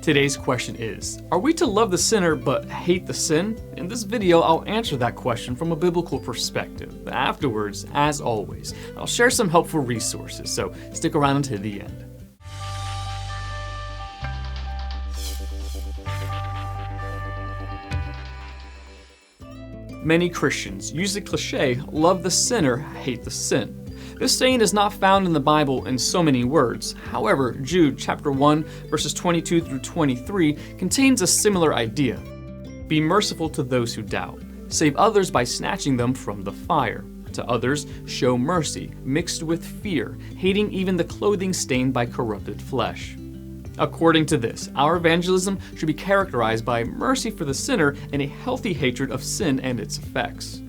Today's question is, are we to love the sinner but hate the sin? In this video, I'll answer that question from a biblical perspective. Afterwards, as always, I'll share some helpful resources, so stick around until the end. Many Christians use the cliche, love the sinner, hate the sin. This saying is not found in the Bible in so many words. However, Jude chapter 1, verses 22 through 23 contains a similar idea. Be merciful to those who doubt. Save others by snatching them from the fire. To others, show mercy, mixed with fear, hating even the clothing stained by corrupted flesh. According to this, our evangelism should be characterized by mercy for the sinner and a healthy hatred of sin and its effects.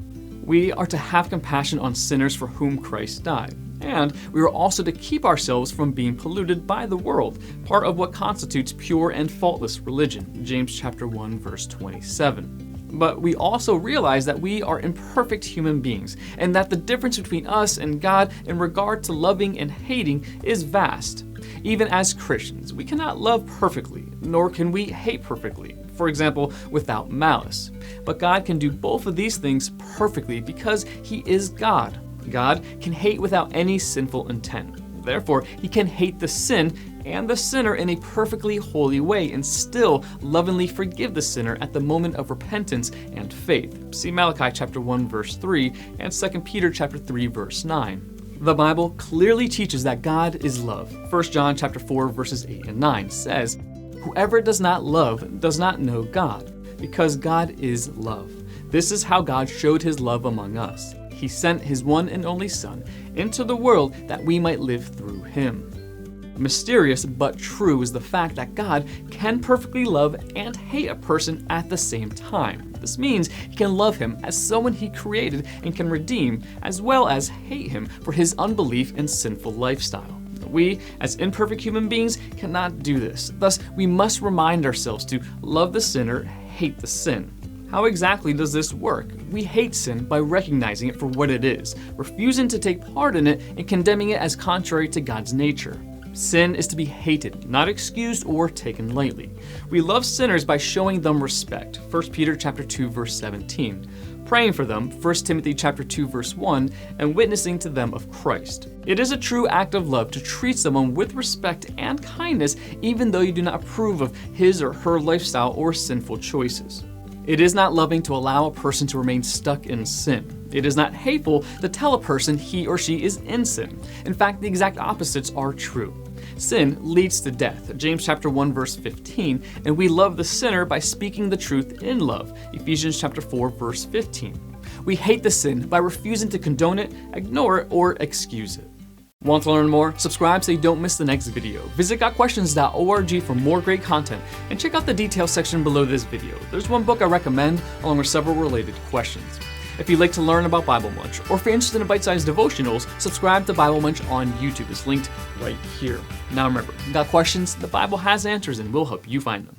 We are to have compassion on sinners for whom Christ died, and we are also to keep ourselves from being polluted by the world, part of what constitutes pure and faultless religion, James chapter 1, verse 27. But we also realize that we are imperfect human beings, and that the difference between us and God in regard to loving and hating is vast. Even as Christians, we cannot love perfectly, nor can we hate perfectly, for example, without malice. But God can do both of these things perfectly because He is God. God can hate without any sinful intent. Therefore, He can hate the sin and the sinner in a perfectly holy way and still lovingly forgive the sinner at the moment of repentance and faith. See Malachi chapter 1, verse 3 and 2 Peter chapter 3, verse 9. The Bible clearly teaches that God is love. 1 John chapter 4, verses 8 and 9 says, "Whoever does not love does not know God, because God is love. This is how God showed His love among us. He sent His one and only Son into the world that we might live through Him." Mysterious but true is the fact that God can perfectly love and hate a person at the same time. This means He can love him as someone He created and can redeem, as well as hate him for his unbelief and sinful lifestyle. We, as imperfect human beings, cannot do this. Thus, we must remind ourselves to love the sinner, hate the sin. How exactly does this work? We hate sin by recognizing it for what it is, refusing to take part in it, and condemning it as contrary to God's nature. Sin is to be hated, not excused or taken lightly. We love sinners by showing them respect, 1 Peter chapter 2, verse 17, praying for them, 1 Timothy chapter 2, verse 1, and witnessing to them of Christ. It is a true act of love to treat someone with respect and kindness even though you do not approve of his or her lifestyle or sinful choices. It is not loving to allow a person to remain stuck in sin. It is not hateful to tell a person he or she is in sin. In fact, the exact opposites are true. Sin leads to death, James chapter 1, verse 15, and we love the sinner by speaking the truth in love, Ephesians chapter 4, verse 15. We hate the sin by refusing to condone it, ignore it, or excuse it. Want to learn more? Subscribe so you don't miss the next video. Visit gotquestions.org for more great content, and check out the details section below this video. There's one book I recommend, along with several related questions. If you'd like to learn about Bible Munch, or if you're interested in bite-sized devotionals, subscribe to Bible Munch on YouTube. It's linked right here. Now remember, got questions? The Bible has answers and will help you find them.